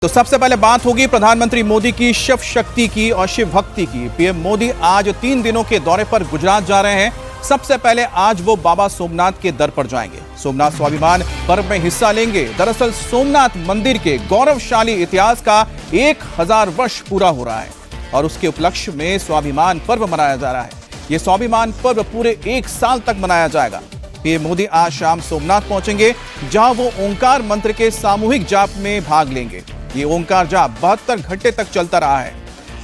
तो सबसे पहले बात होगी प्रधानमंत्री मोदी की शिव शक्ति की और शिव भक्ति की। पीएम मोदी आज 3 दिनों के दौरे पर गुजरात जा रहे हैं। सबसे पहले आज वो बाबा सोमनाथ के दर पर जाएंगे। सोमनाथ स्वाभिमान पर्व में हिस्सा लेंगे। दरअसल सोमनाथ मंदिर के गौरवशाली इतिहास का 1000 वर्ष पूरा हो रहा है और उसके उपलक्ष्य में स्वाभिमान पर्व मनाया जा रहा है। यह स्वाभिमान पर्व पूरे 1 साल तक मनाया जाएगा। पीएम मोदी आज शाम सोमनाथ पहुंचेंगे, जहां वो ओंकार मंत्र के सामूहिक जाप में भाग लेंगे। ये ओंकार जाप 72 घंटे तक चलता रहा है।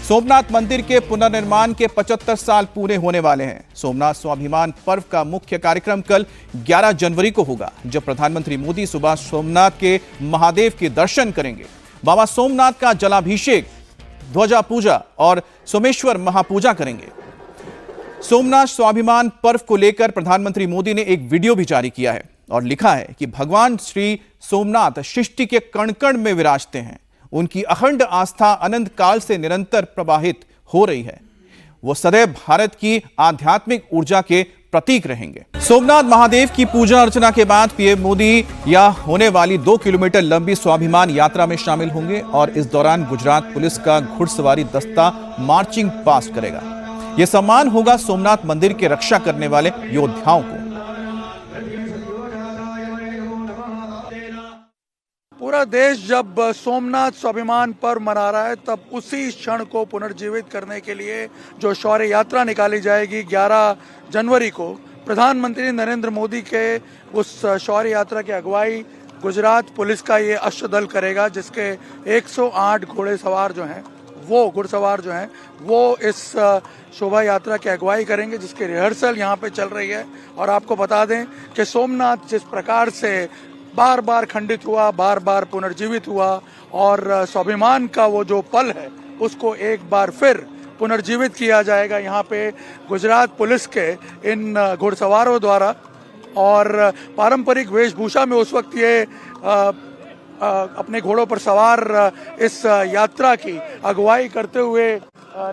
सोमनाथ मंदिर के पुनर्निर्माण के 75 साल पूरे होने वाले हैं। सोमनाथ स्वाभिमान पर्व का मुख्य कार्यक्रम कल 11 जनवरी को होगा, जब प्रधानमंत्री मोदी सुबह सोमनाथ के महादेव के दर्शन करेंगे। बाबा सोमनाथ का जलाभिषेक, ध्वजा पूजा और सोमेश्वर महापूजा करेंगे। सोमनाथ स्वाभिमान पर्व को लेकर प्रधानमंत्री मोदी ने एक वीडियो भी जारी किया है और लिखा है कि भगवान श्री सोमनाथ सृष्टि के कण कण में विराजते हैं। उनकी अखंड आस्था अनंत काल से निरंतर प्रवाहित हो रही है। वो सदैव भारत की आध्यात्मिक ऊर्जा के प्रतीक रहेंगे। सोमनाथ महादेव की पूजा अर्चना के बाद पीएम मोदी या होने वाली 2 किलोमीटर लंबी स्वाभिमान यात्रा में शामिल होंगे और इस दौरान गुजरात पुलिस का घुड़सवारी दस्ता मार्चिंग पास्ट करेगा। यह सम्मान होगा सोमनाथ मंदिर के रक्षा करने वाले योद्धाओं को। पूरा देश जब सोमनाथ स्वाभिमान पर्व मना रहा है, तब उसी क्षण को पुनर्जीवित करने के लिए जो शौर्य यात्रा निकाली जाएगी 11 जनवरी को, प्रधानमंत्री नरेंद्र मोदी के उस शौर्य यात्रा की अगुवाई गुजरात पुलिस का ये अश्वदल करेगा, जिसके 108 घुड़सवार जो हैं वो इस शोभा यात्रा की अगुवाई करेंगे, जिसकी रिहर्सल यहाँ पे चल रही है। और आपको बता दें कि सोमनाथ जिस प्रकार से बार बार खंडित हुआ, बार बार पुनर्जीवित हुआ और स्वाभिमान का वो जो पल है उसको एक बार फिर पुनर्जीवित किया जाएगा यहाँ पे गुजरात पुलिस के इन घुड़सवारों द्वारा। और पारंपरिक वेशभूषा में उस वक्त ये अपने घोड़ों पर सवार इस यात्रा की अगुवाई करते हुए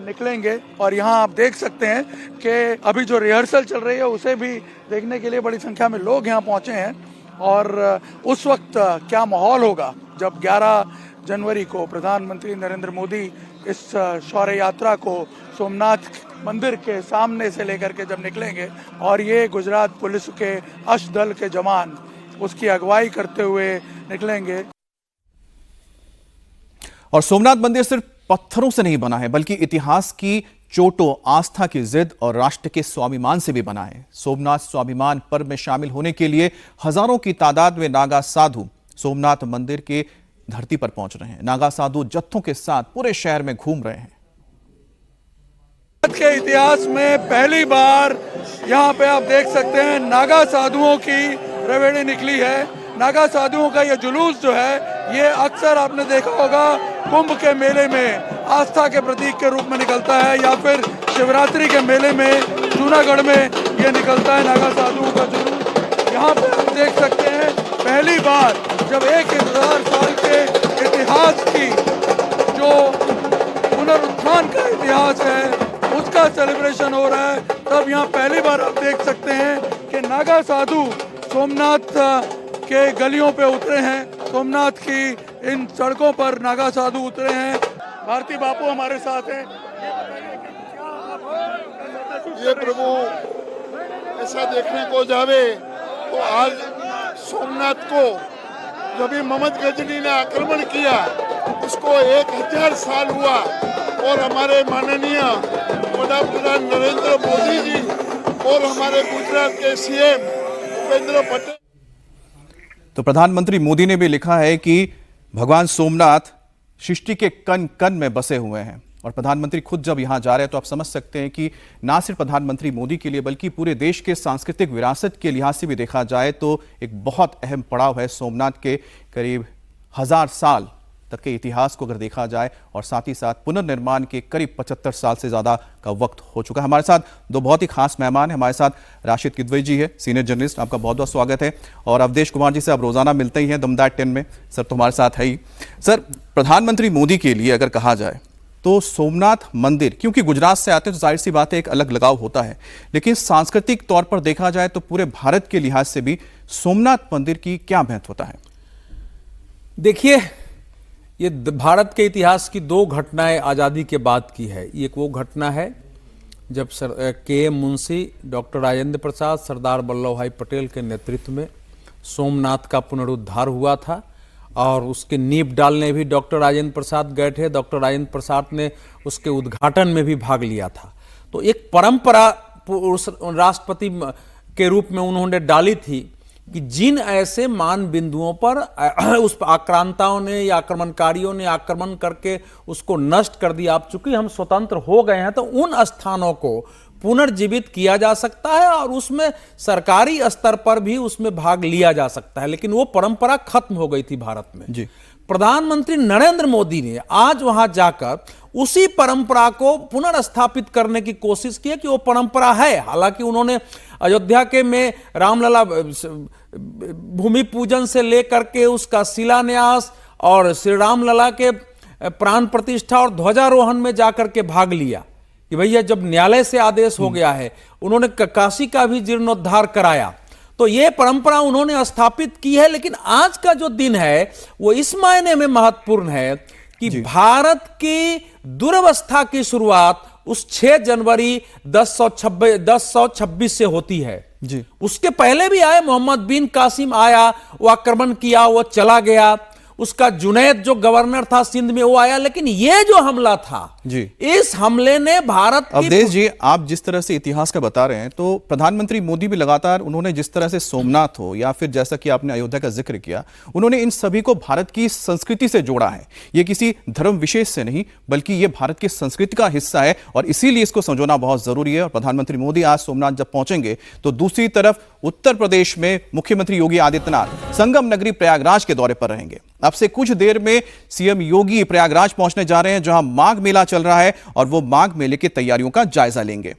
निकलेंगे। और यहाँ आप देख सकते हैं कि अभी जो रिहर्सल चल रही है उसे भी देखने के लिए बड़ी संख्या में लोग यहाँ पहुँचे हैं। और उस वक्त क्या माहौल होगा जब 11 जनवरी को प्रधानमंत्री नरेंद्र मोदी इस शौर्य यात्रा को सोमनाथ मंदिर के सामने से लेकर के जब निकलेंगे और ये गुजरात पुलिस के अश्वदल के जवान उसकी अगुवाई करते हुए निकलेंगे। और सोमनाथ मंदिर सिर्फ पत्थरों से नहीं बना है, बल्कि इतिहास की चोटों, आस्था की जिद और राष्ट्र के स्वाभिमान से भी बना है। सोमनाथ स्वाभिमान पर्व में शामिल होने के लिए हजारों की तादाद में नागा साधु सोमनाथ मंदिर के धरती पर पहुंच रहे हैं। नागा साधु जत्थों के साथ पूरे शहर में घूम रहे हैं। भारत के इतिहास में पहली बार यहाँ पे आप देख सकते हैं नागा साधुओं की रवेड़ी निकली है। नागा साधुओं का ये जुलूस जो है, ये अक्सर आपने देखा होगा कुंभ के मेले में आस्था के प्रतीक के रूप में निकलता है, या फिर शिवरात्रि के मेले में जूनागढ़ में ये निकलता है नागा साधुओं का जुलूस। यहाँ पे आप देख सकते हैं पहली बार जब 1000 साल के इतिहास की जो पुनरुत्थान का इतिहास है उसका सेलिब्रेशन हो रहा है, तब यहाँ पहली बार आप देख सकते हैं कि नागा साधु सोमनाथ के गलियों पे उतरे हैं। सोमनाथ की इन सड़कों पर नागा साधु उतरे हैं। भारती बापू हमारे साथ हैं। ये प्रभु ऐसा देखने को जावे तो आज सोमनाथ को जब भी मोहम्मद गजनी ने आक्रमण किया उसको 1000 साल हुआ और हमारे माननीय वडाप्रधान नरेंद्र मोदी जी और हमारे गुजरात के सीएम भूपेंद्र पटेल। तो प्रधानमंत्री मोदी ने भी लिखा है कि भगवान सोमनाथ सृष्टि के कण कण में बसे हुए हैं। और प्रधानमंत्री खुद जब यहां जा रहे हैं तो आप समझ सकते हैं कि ना सिर्फ प्रधानमंत्री मोदी के लिए बल्कि पूरे देश के सांस्कृतिक विरासत के लिहाज से भी देखा जाए तो एक बहुत अहम पड़ाव है। सोमनाथ के करीब 1000 साल तक के इतिहास को अगर देखा जाए और साथ ही साथ पुनर्निर्माण के करीब 75 साल से ज्यादा का वक्त हो चुका है। हमारे साथ 2 बहुत ही खास मेहमान हैं। हमारे साथ राशिद किदवई जी है, सीनियर जर्नलिस्ट, आपका बहुत बहुत स्वागत है। और अवधेश कुमार जी से आप रोजाना मिलते ही हैं दमदार 10 में। सर तो हमारे साथ है ही। सर, प्रधानमंत्री मोदी के लिए अगर कहा जाए तो सोमनाथ मंदिर, क्योंकि गुजरात से आते हैं तो जाहिर सी बात है एक अलग लगाव होता है, लेकिन सांस्कृतिक तौर पर देखा जाए तो पूरे भारत के लिहाज से भी सोमनाथ मंदिर की क्या महत्वता है? देखिए, ये भारत के इतिहास की दो घटनाएं आज़ादी के बाद की है। एक वो घटना है जब के.एम. मुंशी, डॉक्टर राजेंद्र प्रसाद, सरदार वल्लभ भाई पटेल के नेतृत्व में सोमनाथ का पुनरुद्धार हुआ था और उसके नींव डालने भी डॉक्टर राजेंद्र प्रसाद गए थे। डॉक्टर राजेंद्र प्रसाद ने उसके उद्घाटन में भी भाग लिया था। तो एक परंपरा राष्ट्रपति के रूप में उन्होंने डाली थी कि जिन ऐसे मान बिंदुओं पर उस आक्रांताओं ने या आक्रमणकारियों ने आक्रमण करके उसको नष्ट कर दिया, अब चूंकि हम स्वतंत्र हो गए हैं तो उन स्थानों को पुनर्जीवित किया जा सकता है और उसमें सरकारी स्तर पर भी उसमें भाग लिया जा सकता है। लेकिन वो परंपरा खत्म हो गई थी भारत में जी। प्रधानमंत्री नरेंद्र मोदी ने आज वहां जाकर उसी परंपरा को पुनर्स्थापित करने की कोशिश की है कि वो परंपरा है। हालांकि उन्होंने अयोध्या के में रामलला भूमि पूजन से लेकर के उसका शिलान्यास और श्री रामलला के प्राण प्रतिष्ठा और ध्वजारोहण में जाकर के भाग लिया कि भैया जब न्यायालय से आदेश हो गया है। उन्होंने काशी का भी जीर्णोद्धार कराया, तो ये परंपरा उन्होंने स्थापित की है। लेकिन आज का जो दिन है वो इस मायने में महत्वपूर्ण है कि भारत की दुर्वस्था की शुरुआत उस 6 जनवरी 1026 से होती है जी। उसके पहले भी आए, मोहम्मद बिन कासिम आया, वो आक्रमण किया, वो चला गया। उसका जुनैद जो गवर्नर था सिंध में वो आया। लेकिन ये जो हमला था जी, इस हमले ने भारत की अवधेश जी, आप जिस तरह से इतिहास का बता रहे हैं तो प्रधानमंत्री मोदी भी लगातार उन्होंने जिस तरह से सोमनाथ हो या फिर जैसा कि आपने अयोध्या का जिक्र किया, उन्होंने इन सभी को भारत की संस्कृति से जोड़ा है। ये किसी धर्म विशेष से नहीं बल्कि ये भारत की संस्कृति का हिस्सा है और इसीलिए इसको समझना बहुत जरूरी है। और प्रधानमंत्री मोदी आज सोमनाथ जब पहुंचेंगे तो दूसरी तरफ उत्तर प्रदेश में मुख्यमंत्री योगी आदित्यनाथ संगम नगरी प्रयागराज के दौरे पर रहेंगे। अब से कुछ देर में सीएम योगी प्रयागराज पहुंचने जा रहे हैं जहां माघ मेला चल रहा है और वो माघ मेले की तैयारियों का जायजा लेंगे।